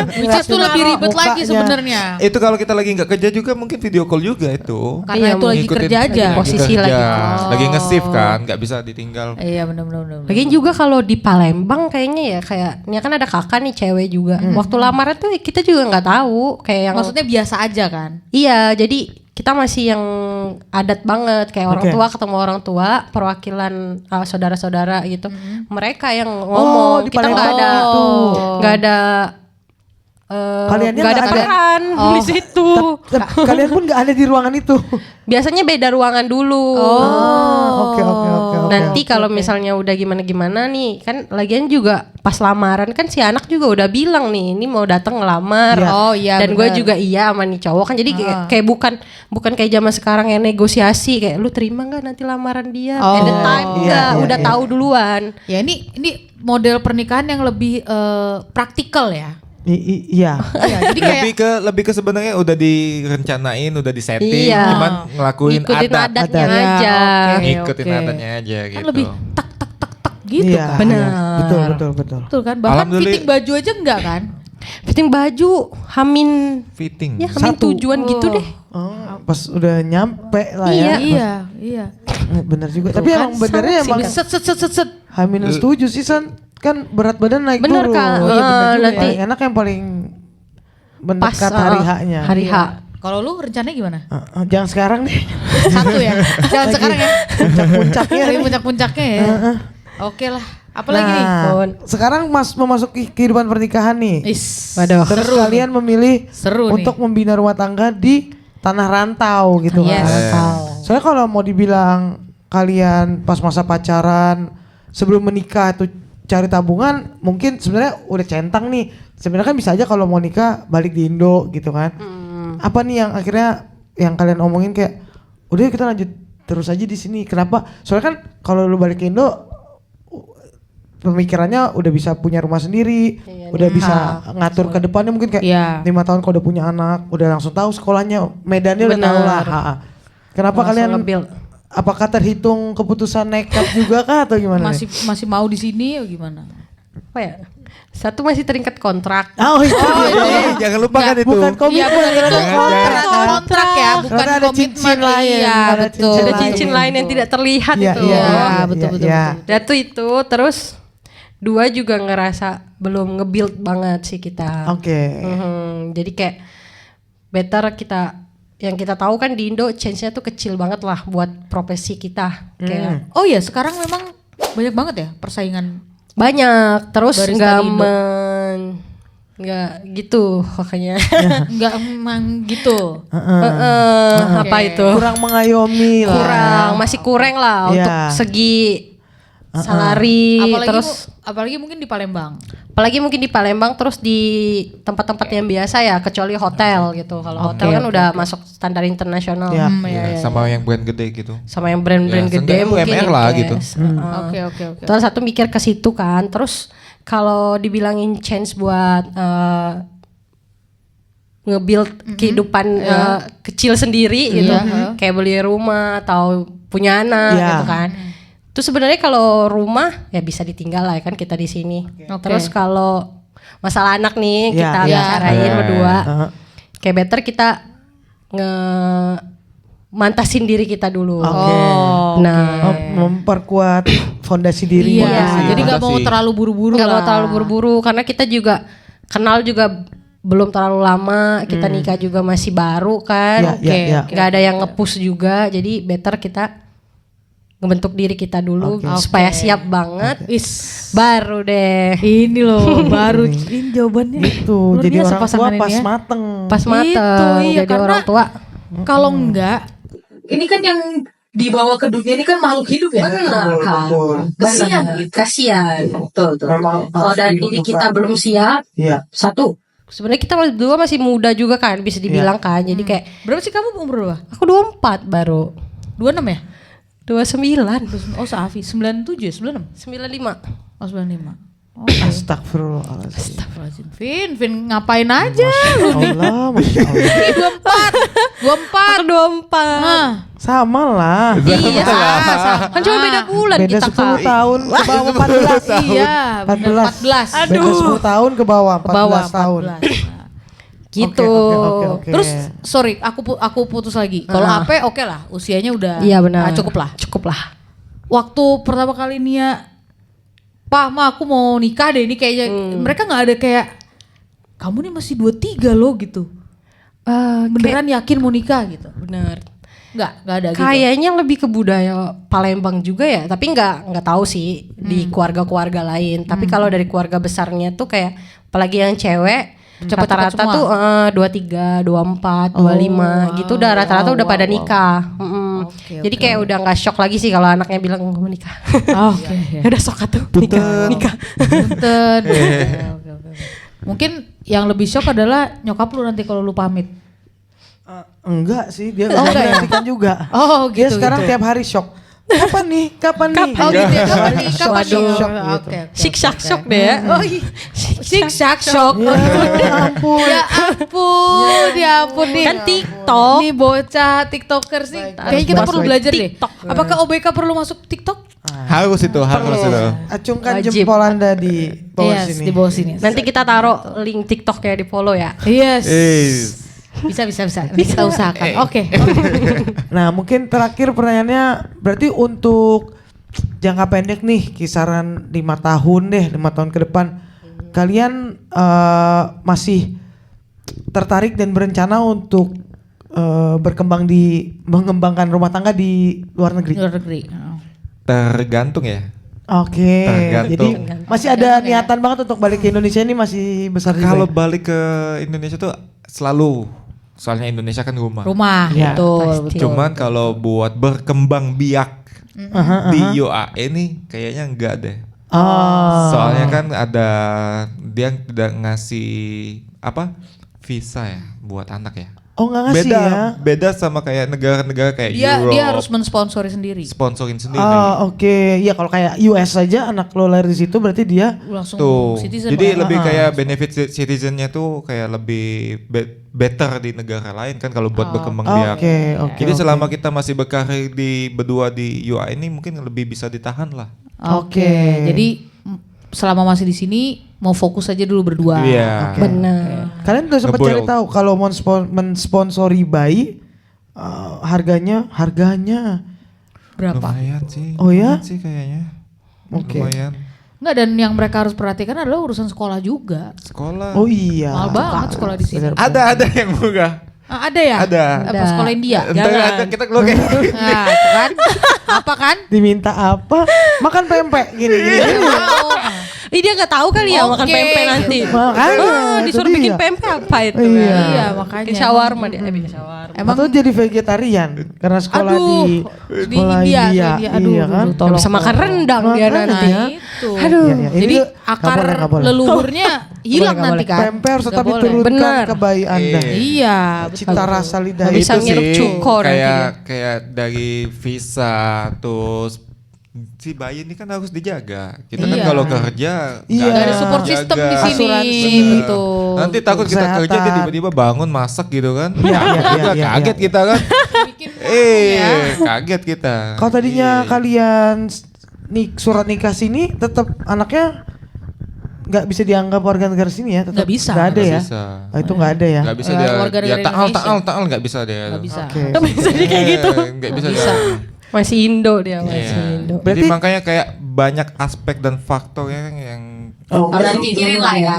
Which is tuh lebih ribet lagi Mukanya. sebenarnya. Itu kalau kita lagi nggak kerja juga mungkin video call juga itu. Karena Iya, itu lagi Ngikutin kerja aja. posisi kerja. lagi. Lagi nge-shift kan, nggak bisa ditinggal. Iya benar. Lagian juga kalau di Palembang kayaknya ya kayak ini kan ada kakak nih cewek juga. Waktu lamaran tuh kita juga nggak tahu kayak yang Maksudnya biasa aja kan? iya jadi kita masih yang adat banget kayak orang Oke. tua ketemu orang tua perwakilan saudara-saudara gitu. Mereka yang ngomong di kita nggak Palembang ada itu. nggak ada Kaliannya nggak ada nggak ada. peran di situ. Kalian pun nggak ada di ruangan itu. Biasanya beda ruangan dulu. Oke. Nanti kalau misalnya udah gimana-gimana nih kan lagian juga pas lamaran kan si anak juga udah bilang nih ini mau datang ngelamar. Iya. Oh iya. Dan gue benar. juga iya sama nih cowok kan jadi kayak bukan kayak zaman sekarang yang negosiasi kayak lu terima nggak nanti lamaran dia Oh. at the time Iya, enggak iya, udah iya. tahu duluan. Ya ini model pernikahan yang lebih praktikal ya. Iya. Iya, jadi kayak Lebih ke sebenarnya udah direncanain, udah disetting, Iya. cuman ngelakuin Ngikutin adat. adatnya Adat. aja. Oke. Ngikutin adatnya aja kan gitu. lebih tak gitu Iya, kan. Benar. iya. Betul. Betul kan? Bahkan Alhamdulillah. fitting baju aja enggak kan? Fitting baju Hamin Fitting. ya Hamin Satu. tujuan gitu deh. Oh, pas udah nyampe lah Iya. ya. Iya. Bener juga. Tapi emang benernya emang Set. Hamin setuju sih San. Kan berat badan naik Bener turun. Kak. Oh, iya, bener juga Nanti Paling enak yang paling pas mendekat hari H-nya. Hari H. Kalau lu rencananya gimana? Jangan sekarang deh. Satu ya. Jangan sekarang ya. Puncak-puncaknya. Lagi puncak-puncaknya ya. Oke lah. Apalagi nih? Sekarang memasuki kehidupan pernikahan nih. Waduh. Terus kalian memilih Seru untuk membina rumah tangga di tanah rantau gitu Yes. kan. Soalnya kalau mau dibilang kalian pas masa pacaran sebelum menikah itu cari tabungan, mungkin sebenarnya udah centang nih. Sebenarnya kan bisa aja kalau mau nikah balik di Indo gitu kan. Apa nih yang akhirnya yang kalian omongin kayak udah kita lanjut terus aja di sini. Kenapa? Soalnya kan kalau lu balik ke Indo pemikirannya udah bisa punya rumah sendiri, udah bisa ngatur ke depannya mungkin kayak 5 tahun kalau udah punya anak, udah langsung tahu sekolahnya, medannya udah tahu lah. Kenapa kalian apakah terhitung keputusan nekat juga kah atau gimana? Masih mau di sini atau gimana? Apa ya? Satu masih terikat kontrak. Jangan lupa kan itu. Bukan komitmen, kontrak ya, bukan karena ada komitmen. cincin lain. Iya, betul. Ada cincin lain yang tidak terlihat Iya, itu. iya, betul. Datu itu terus 2 juga ngerasa belum nge-build banget sih kita. Oke. Jadi kayak better kita yang kita tahu kan di Indo change-nya tuh kecil banget lah buat profesi kita. Kayak Oh iya, sekarang memang banyak banget ya persaingan. banyak terus Barista di Indo. nggak gitu pokoknya. Enggak emang gitu. Apa itu? Kurang mengayomi lah. Masih kurang lah Iya. untuk segi salari Apalagi mungkin di Palembang. apalagi mungkin di Palembang terus di tempat-tempat yang biasa ya kecuali hotel gitu. Kalau hotel kan udah masuk standar internasional. Iya. Sama yang brand gede gitu. Sama yang brand-brand Ya, gede seenggaknya mungkin UMR yang lah kayak gitu. Oke. Terus satu mikir ke situ kan. Terus kalau dibilangin chance buat nge-build kehidupan kecil sendiri gitu, kayak beli rumah atau punya anak gitu kan. Itu sebenarnya kalau rumah ya bisa ditinggal lah ya kan kita di sini. Terus kalau masalah anak nih kita bicarain berdua, kayak better kita mantasin diri kita dulu. Memperkuat fondasi diri. Iya, jadi nggak mau terlalu buru-buru Nggak lah. mau terlalu buru-buru karena kita juga kenal juga belum terlalu lama, kita nikah juga masih baru kan. Nggak ada yang nge-push juga, jadi better kita ngebentuk diri kita dulu supaya siap banget. Baru deh. Ini loh baru ini jawabannya. Itu Luar jadi biasa orang tua pasangan pas ini ya. mateng. Pas mateng Itu, iya, jadi karena orang tua. Kalau enggak, Ini kan yang dibawa ke dunia ini kan makhluk hidup ya. Kasihan, kasihan. Betul. Kalau dari diri kita belum siap, satu. Sebenarnya kita berdua masih muda juga kan bisa dibilang kan. Jadi kayak berapa sih kamu umur berapa? aku 24 baru. 26 ya? 29. Oh Saafi 97 ya? 96? 95. Oh 95. Oh, Astagfirullahaladzim. Vin ngapain aja lu nih? Masya Allah. 24. 24. Nah, Sama lah. Iya, sama. Kan cuma beda bulan Beda kita 10 Kak. tahun ke bawah 14. iya, bener, 14. Beda 10 tahun ke bawah 14 Ke bawah tahun. 14. Nah. Gitu. Oke. Terus sorry, aku putus lagi. Kalau Ape oke lah, usianya udah Iya benar. cukup lah. Cukup lah. Waktu pertama kali Nia, Pak, Ma aku mau nikah deh ini kayaknya. Mereka nggak ada kayak kamu nih masih 23 loh gitu. Beneran yakin mau nikah gitu? Bener. Nggak ada gitu. Kayaknya lebih ke budaya Palembang juga ya, tapi nggak tahu sih di keluarga-keluarga lain. Tapi kalau dari keluarga besarnya tuh kayak apalagi yang cewek Cepet-cepet rata-rata semua. tuh 23, 24, 25 gitu udah rata-rata udah pada nikah. Jadi kayak udah nggak shock lagi sih kalau anaknya bilang mau nikah. Oke. Udah shock tuh nikah. Punten. Oke. Mungkin yang lebih shock adalah nyokap lu nanti kalau lu pamit. Enggak sih, dia enggak ya? menantikan juga. Oh Dia gitu. sekarang tiap hari shock. Kapan nih? Oh gitu ya, kapan nih? Kapan nih? Shock gitu. Oke. Shik-shak shock deh ya. Oh iya. Sik-sak shock. Ya ampun. Ya ampun nih. Kan TikTok. Nih bocah TikToker sih. Kayaknya kita perlu belajar deh. Apakah OBK perlu masuk TikTok? Harus itu. Acungkan Wajib. jempol Anda di bawah Yes, sini. di bawah sini. Nanti kita taruh link TikToknya di follow ya. Yes. Bisa. Bisa. Nanti kita usahakan. Oke. Nah mungkin terakhir pertanyaannya berarti untuk jangka pendek nih kisaran 5 tahun deh, 5 tahun ke depan kalian masih tertarik dan berencana untuk mengembangkan rumah tangga di luar negeri? Luar negeri. Tergantung ya. Oke, Tergantung. jadi masih ada niatan banget untuk balik ke Indonesia ini masih besar juga Kalau ya? balik ke Indonesia tuh selalu, soalnya Indonesia kan rumah. Rumah, Ya, betul. Cuman kalau buat berkembang biak di UAE nih kayaknya enggak deh. Soalnya kan dia tidak ngasih visa ya buat anak ya. Oh nggak ngasih Beda ya? beda sama kayak negara-negara kayak Dia Europe. harus mensponsori sendiri. sponsorin sendiri. Oke. Ya kalau kayak US aja anak lo lahir di situ berarti dia Langsung Tuh. citizen. Jadi Pak. lebih kayak benefit citizennya tuh kayak lebih better di negara lain kan kalau buat berkembang biak. Oke. Jadi selama kita masih berkarir berdua di UAE ini mungkin lebih bisa ditahan lah. Oke. Jadi selama masih di sini mau fokus aja dulu berdua. Iya. Benar. Kalian udah sempat Ngeboil. cari tahu kalau mau mensponsori bayi harganya Berapa? Lumayan sih. Oh ya? Lumayan sih kayaknya. Oke. Lumayan. Enggak, dan yang mereka harus perhatikan adalah urusan sekolah juga. Sekolah. Oh iya. Mahal banget sekolah di sini. Ada yang murah. Ada ya? Ada. Apa sekolah India? Entar kita keluar kayak Nah, itu kan? Apa kan? Diminta apa? Makan pempek gini. Ih dia nggak tahu kali ya Oke. makan pempek nanti. Makanya, itu Disuruh bikin dia. pempek apa itu? Iya. Iya, makanya. Bikin shawarma dia, bikin shawarma. Emang Atau jadi vegetarian karena sekolah Aduh, di di sekolah India, India. Aduh, Iya kan? tolong. Nggak bisa makan rendang dia Makanya. nanti. Nah, itu. Aduh. Iya, iya. Ini Jadi nggak akar boleh, nggak boleh. leluhurnya hilang nggak nanti boleh. kan? Pempek harus Nggak tetap boleh. diturunkan Benar. ke bayi Anda. Iya, betul. Cita rasa lidah Nggak bisa itu ngirup sih. cuko nanti kayak dari visa terus si bayi ini kan harus dijaga. Kita kan Iya. kalau kerja Iya. nggak Ada support system di sini. Asuransi. Betul. Nanti takut kita Kesehatan. kerja dia tiba-tiba bangun masak gitu kan. Iya, iya, Udah iya, kaget iya. kita kan. Kaget kita. Kalau tadinya Iya. kalian surat nikah sini tetap anaknya nggak bisa dianggap warga negara sini ya? Tetap Nggak bisa. Nggak ada Nggak ya? bisa. Oh, itu nggak ada ya? Nggak bisa Warga dia negara Indonesia. taal nggak bisa dia. Nggak bisa. Oke. Nggak bisa jadi kayak gitu. Nggak bisa. Nggak bisa. dia. Masih Indo dia, Iya. masih Indo. Jadi Berarti- makanya kayak banyak aspek dan faktor yang Harus dipikirin lah ya.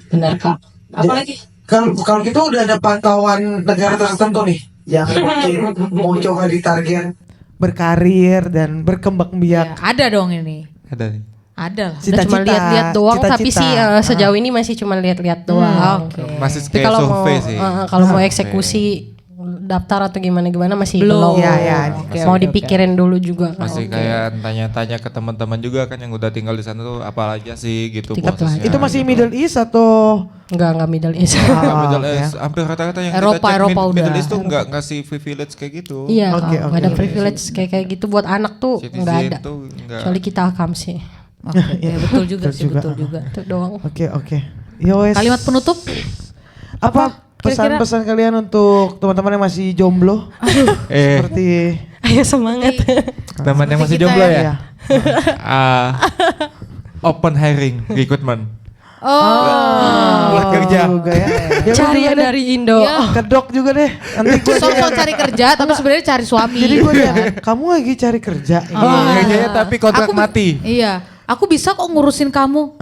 Benar kak. Apalagi? Kalau kita udah ada pantauan negara tertentu nih yang mau coba ditarget berkarir dan berkembang Ya, biak. ada dong ini. ada nih. Ada lah. Udah cuma lihat-lihat doang, tapi cita-cita. sih sejauh ini masih cuma lihat-lihat doang. Oke. Masih Tapi kayak kalau mau survei sih. kalau mau Survei. eksekusi daftar atau gimana masih Belum. belum. Ya, ya. Mau dipikirin dulu juga kan. Masih kayak tanya-tanya ke teman-teman juga kan yang udah tinggal di sana tuh apa aja sih gitu Tiket lah. prosesnya. Itu masih Middle East atau Enggak Middle East. Nggak, Middle ya. East. Hampir rata-rata yang Eropa, kita cek Eropa udah. Middle East tuh nggak ngasih privilege kayak gitu. Iya, Oke, nggak oke, ada oke. privilege kayak gitu buat anak tuh Citizen nggak ada. tuh nggak. Kecuali kita akam sih. Oke, ya, betul juga sih, juga. betul juga. Itu doang. Oke. Ya wes. Kalimat penutup? Apa kira-kira? pesan-pesan kalian untuk teman-teman yang masih jomblo? Seperti Ayo semangat. Teman yang masih kita jomblo ya. ya. Open hiring recruitment. Buat kerja. juga ya. Ya, Cari gua yang juga dari Indo. Iya. deh, kedok juga deh. Nanti gue So cari kerja, tapi sebenarnya cari suami. jadi gue kamu lagi cari kerja. Kerjanya tapi kontrak Aku- mati. Iya, aku bisa kok ngurusin kamu.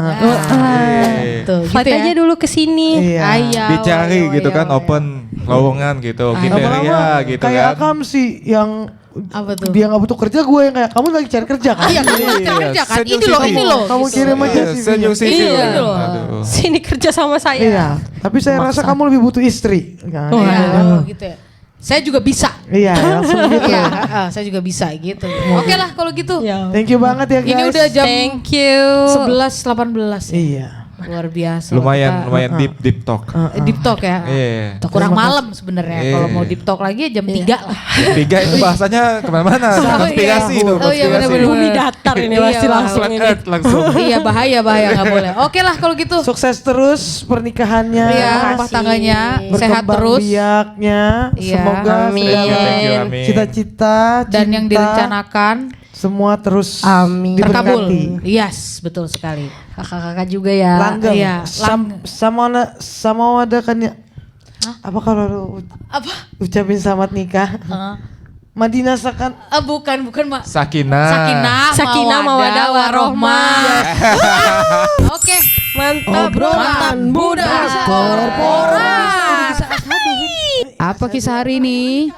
Tuh, Fight gitu ya. aja dulu ke sini. Iya. Ayah, Dicari wah, gitu iya, kan wah, open lowongan gitu, kriteria Lama-lama gitu kayak kan. Akam sih yang Apa tuh? dia nggak butuh kerja, gue yang kayak kamu lagi cari kerja kan? Iya, kamu cari kerja kan? Senyum Ini loh, CV. ini loh. Kamu gitu. kirim aja Iya, CV-nya. senyum CV. Iya, gitu loh. Aduh. Sini kerja sama saya. Iya, tapi saya rasa kamu lebih butuh istri. Kan? Iya, gitu ya. Saya juga bisa. Iya, langsung gitu. Iya, saya juga bisa gitu. Oke lah kalau gitu. Thank you banget ya guys. Ini udah jam Thank you. 11.18 ya. Iya. Luar biasa. Lumayan Kita- deep talk. deep talk ya. Iya. Kurang malam sebenarnya. Kalau mau deep talk lagi jam 3 lah. Tiga itu bahasanya kemana-mana, konspirasi itu. Oh iya benar-benar. Bumi datar ini pasti Iya, langsung Flat ini. Earth langsung. Iya bahaya nggak boleh. Oke lah kalau gitu. Sukses terus pernikahannya. Iya, rumah tangganya sehat Berkembang terus. biaknya. Iya. Semoga Amin. segala Thank you, amin. cita-cita Dan yang cinta, direncanakan semua terus Amin. terkabul. diberkati. Yes, betul sekali. Kakak-kakak juga ya. Langgeng. Iya, sama ada kan ya. Apa kalau lu Apa? ucapin selamat nikah? Madinah Sakan. Bukan Mak. Sakinah. Sakinah mawadah warohmah. Oke, Mantap. Obrolan Budak korporat. korporat. Apa kisah hari ini?